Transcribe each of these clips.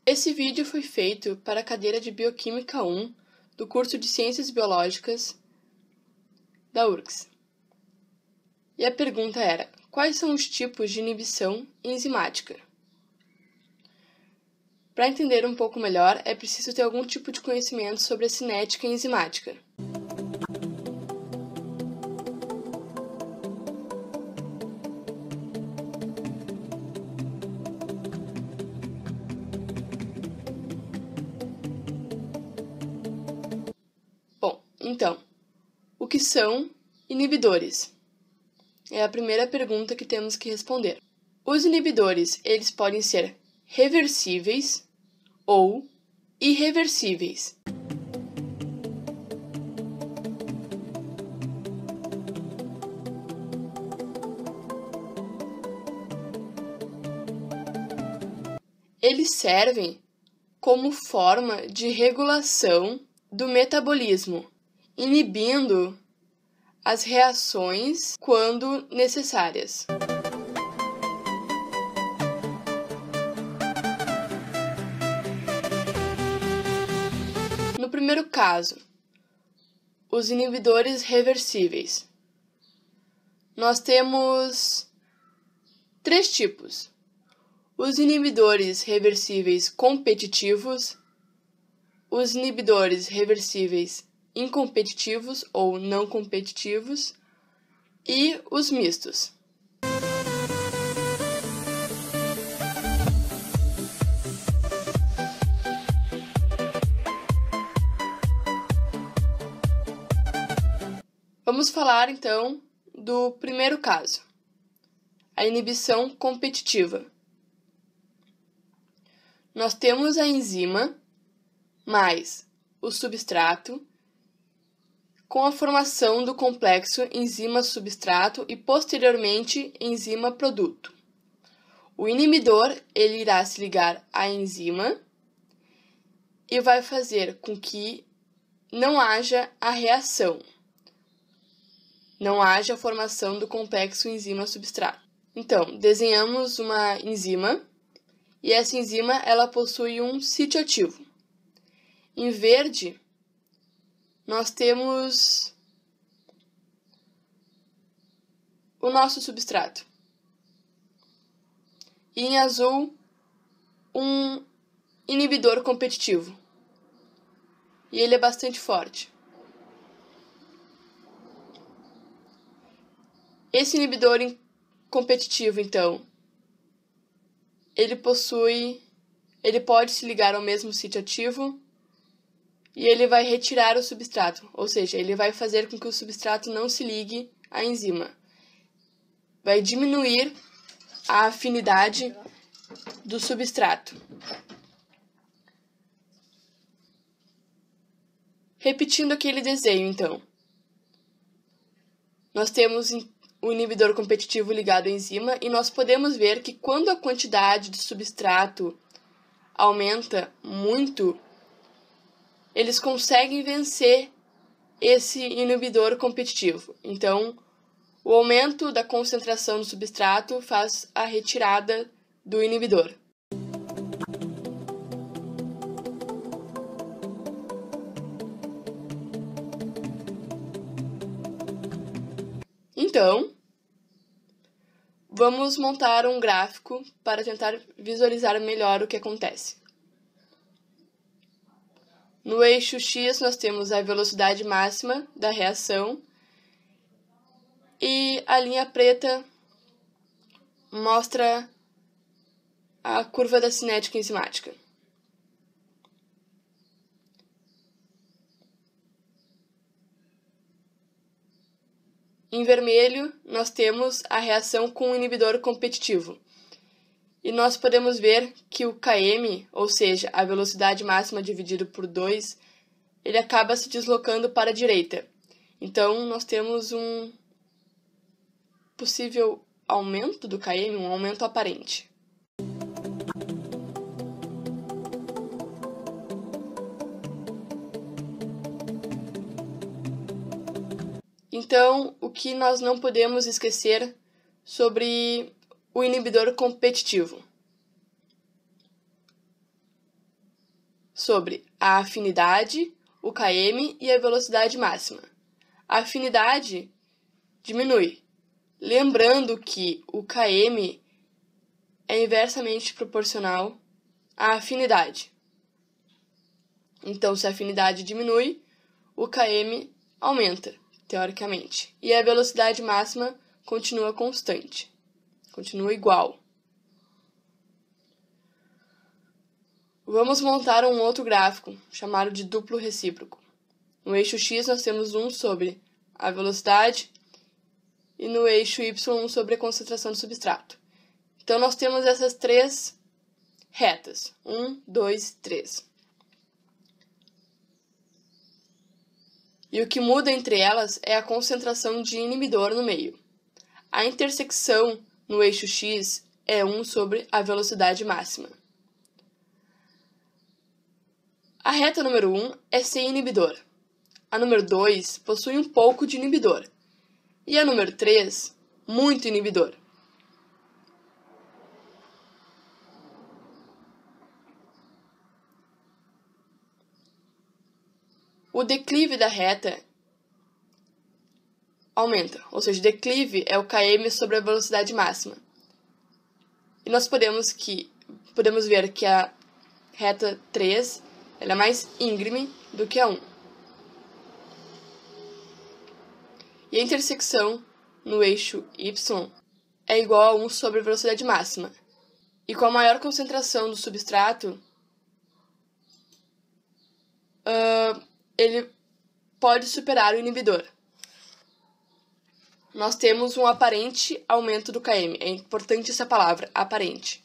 Esse vídeo foi feito para a cadeira de Bioquímica 1 do curso de Ciências Biológicas da URGS. E a pergunta era: quais são os tipos de inibição enzimática? Para entender um pouco melhor, é preciso ter algum tipo de conhecimento sobre a cinética enzimática. Bom, então, o que são inibidores? É a primeira pergunta que temos que responder. Os inibidores, eles podem ser reversíveis ou irreversíveis. Eles servem como forma de regulação do metabolismo, inibindo as reações quando necessárias. No primeiro caso, os inibidores reversíveis. Nós temos 3 tipos: os inibidores reversíveis competitivos, os inibidores reversíveis incompetitivos ou não competitivos e os mistos. Vamos falar então do primeiro caso, a inibição competitiva. Nós temos a enzima mais o substrato com a formação do complexo enzima-substrato e, posteriormente, enzima-produto. O inibidor ele irá se ligar à enzima e vai fazer com que não haja a reação, não haja a formação do complexo enzima-substrato. Então, desenhamos uma enzima e essa enzima ela possui um sítio ativo. Em verde, nós temos o nosso substrato. E em azul, um inibidor competitivo. E ele é bastante forte. Esse inibidor competitivo, então, ele pode se ligar ao mesmo sítio ativo e ele vai retirar o substrato, ou seja, ele vai fazer com que o substrato não se ligue à enzima. Vai diminuir a afinidade do substrato. Repetindo aquele desenho, então. Nós temos o inibidor competitivo ligado à enzima e nós podemos ver que quando a quantidade de substrato aumenta muito, eles conseguem vencer esse inibidor competitivo. Então, o aumento da concentração do substrato faz a retirada do inibidor. Então, vamos montar um gráfico para tentar visualizar melhor o que acontece. No eixo X, nós temos a velocidade máxima da reação e a linha preta mostra a curva da cinética enzimática. Em vermelho, nós temos a reação com o inibidor competitivo. E nós podemos ver que o Km, ou seja, a velocidade máxima dividido por 2, ele acaba se deslocando para a direita. Então, nós temos um possível aumento do Km, um aumento aparente. Então, o que nós não podemos esquecer sobre o inibidor competitivo? sobre a afinidade, o km e a velocidade máxima. A afinidade diminui, lembrando que o km é inversamente proporcional à afinidade. Então, se a afinidade diminui, o km aumenta, teoricamente, e a velocidade máxima continua constante, continua igual. Vamos montar um outro gráfico, chamado de duplo recíproco. No eixo x nós temos 1 sobre a velocidade e no eixo y 1 sobre a concentração do substrato. Então nós temos essas três retas, 1, 2, 3. E o que muda entre elas é a concentração de inibidor no meio. A intersecção no eixo x é 1 sobre a velocidade máxima. A reta número 1 é sem inibidor. A número 2 possui um pouco de inibidor. E a número 3, muito inibidor. O declive da reta aumenta, ou seja, o declive é o km sobre a velocidade máxima. E nós podemos ver que a reta 3 ela é mais íngreme do que a 1. E a intersecção no eixo y é igual a 1 sobre a velocidade máxima. E com a maior concentração do substrato, ele pode superar o inibidor. Nós temos um aparente aumento do km. É importante essa palavra, aparente.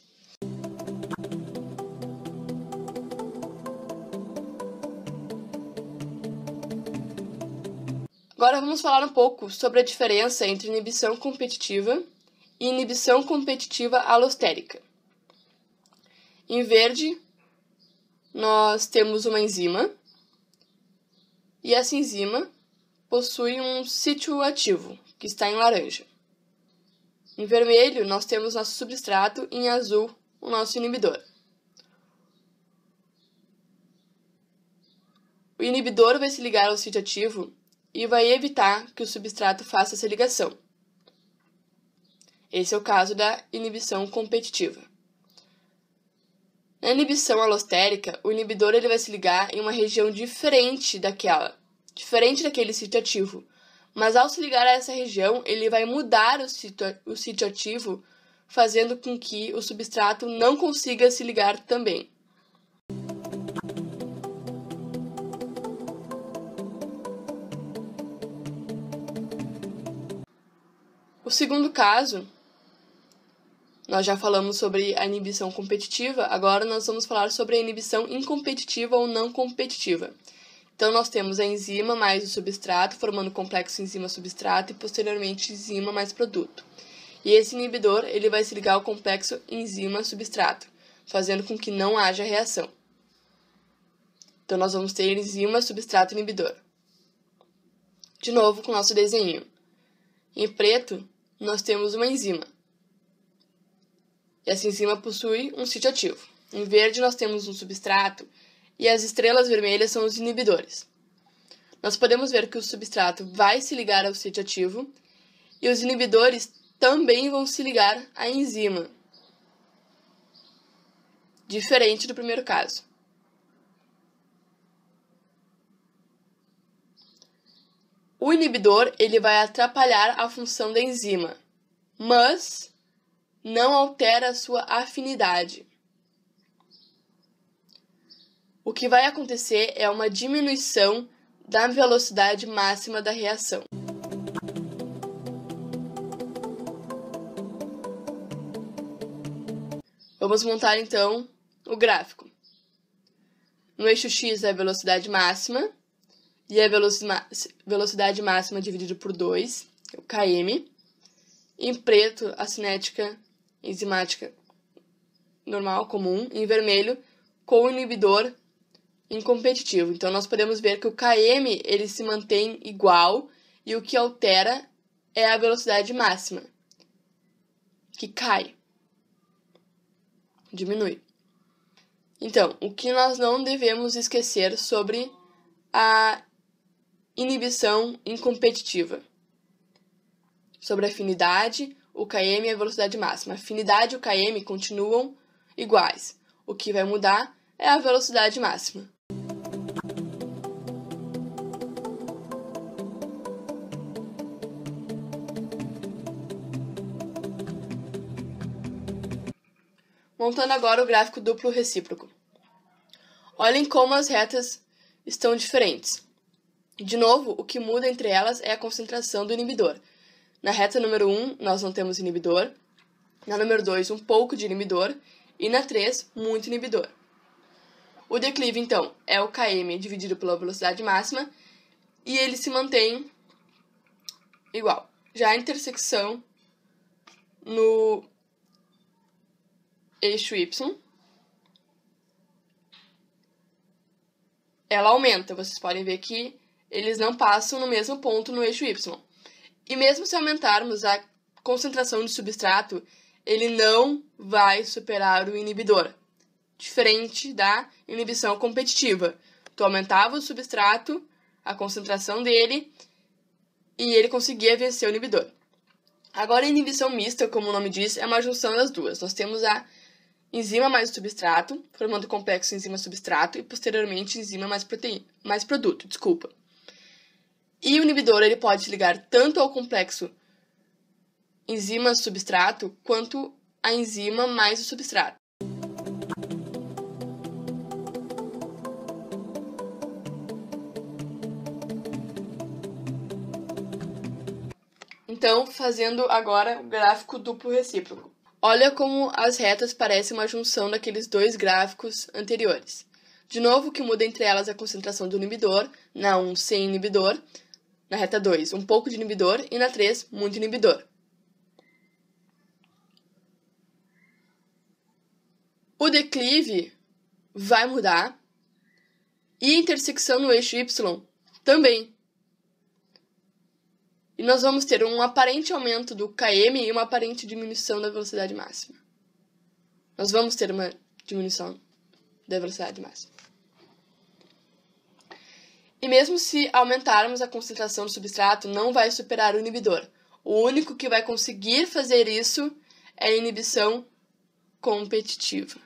Agora vamos falar um pouco sobre a diferença entre inibição competitiva e inibição competitiva alostérica. Em verde, nós temos uma enzima, e essa enzima possui um sítio ativo, que está em laranja. Em vermelho, nós temos nosso substrato e em azul, o nosso inibidor. O inibidor vai se ligar ao sítio ativo e vai evitar que o substrato faça essa ligação. Esse é o caso da inibição competitiva. Na inibição alostérica, o inibidor ele vai se ligar em uma região diferente daquele sítio ativo. Mas ao se ligar a essa região, ele vai mudar o sítio ativo, fazendo com que o substrato não consiga se ligar também. O segundo caso, nós já falamos sobre a inibição competitiva, agora nós vamos falar sobre a inibição incompetitiva ou não competitiva. Então, nós temos a enzima mais o substrato, formando o complexo enzima-substrato e, posteriormente, enzima mais produto. E esse inibidor ele vai se ligar ao complexo enzima-substrato, fazendo com que não haja reação. Então, nós vamos ter enzima-substrato-inibidor. De novo, com o nosso desenho. Em preto, nós temos uma enzima. E essa enzima possui um sítio ativo. Em verde, nós temos um substrato e as estrelas vermelhas são os inibidores. Nós podemos ver que o substrato vai se ligar ao sítio ativo e os inibidores também vão se ligar à enzima, diferente do primeiro caso. O inibidor ele vai atrapalhar a função da enzima, mas não altera a sua afinidade. O que vai acontecer é uma diminuição da velocidade máxima da reação. Vamos montar então o gráfico. No eixo x é a velocidade máxima, e a velocidade máxima dividido por 2, que é o km. Em preto, a cinética enzimática normal, comum. Em vermelho, com o inibidor incompetitivo. Então, nós podemos ver que o km ele se mantém igual e o que altera é a velocidade máxima, que cai, diminui. Então, o que nós não devemos esquecer sobre a inibição incompetitiva? Sobre a afinidade, o km e a velocidade máxima. A afinidade e o km continuam iguais. O que vai mudar é a velocidade máxima. Montando agora o gráfico duplo recíproco. Olhem como as retas estão diferentes. De novo, o que muda entre elas é a concentração do inibidor. Na reta número 1, nós não temos inibidor. Na número 2, um pouco de inibidor. E na 3, muito inibidor. O declive, então, é o km dividido pela velocidade máxima e ele se mantém igual. Já a intersecção no eixo y, ela aumenta. Vocês podem ver que eles não passam no mesmo ponto no eixo y. E mesmo se aumentarmos a concentração de substrato, ele não vai superar o inibidor, diferente da inibição competitiva. Tu aumentava o substrato, a concentração dele, e ele conseguia vencer o inibidor. Agora, a inibição mista, como o nome diz, é uma junção das duas. Nós temos a enzima mais o substrato, formando o complexo enzima-substrato, e posteriormente enzima mais produto. E o inibidor ele pode se ligar tanto ao complexo enzima-substrato quanto a enzima mais o substrato. Então, fazendo agora o gráfico duplo recíproco. Olha como as retas parecem uma junção daqueles dois gráficos anteriores. De novo, o que muda entre elas é a concentração do inibidor. Na 1, sem inibidor. Na reta 2, um pouco de inibidor. E na 3, muito inibidor. O declive vai mudar. E a intersecção no eixo y também. E nós vamos ter um aparente aumento do km e uma aparente diminuição da velocidade máxima. Nós vamos ter uma diminuição da velocidade máxima. E mesmo se aumentarmos a concentração do substrato, não vai superar o inibidor. O único que vai conseguir fazer isso é a inibição competitiva.